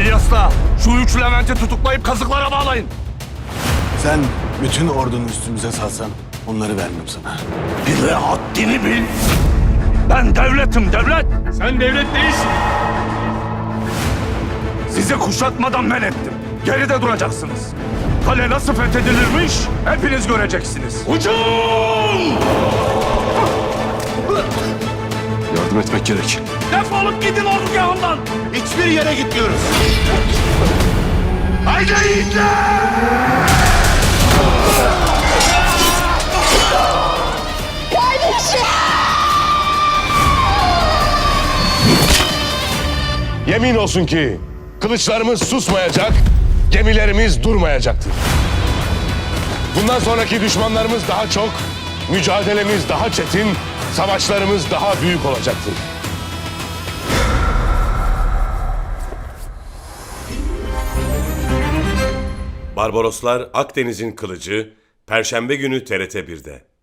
İlyas'la şu üç Levent'i tutuklayıp kazıklara bağlayın. Sen bütün ordunu üstümüze salsan onları vermem sana. Bir de haddini bil. Ben devletim, devlet. Sen devlet değilsin. Sizi kuşatmadan men ettim. Geride duracaksınız. Kale nasıl fethedilirmiş hepiniz göreceksiniz. Uçun! Yardım etmek gerek. Defolup gidin ordugahımdan. Hiçbir yere gitmiyoruz. Haydi yiğitler! Yemin olsun ki kılıçlarımız susmayacak, gemilerimiz durmayacaktır. Bundan sonraki düşmanlarımız daha çok, mücadelemiz daha çetin, savaşlarımız daha büyük olacaktır. Barbaroslar Akdeniz'in Kılıcı, Perşembe günü TRT 1'de.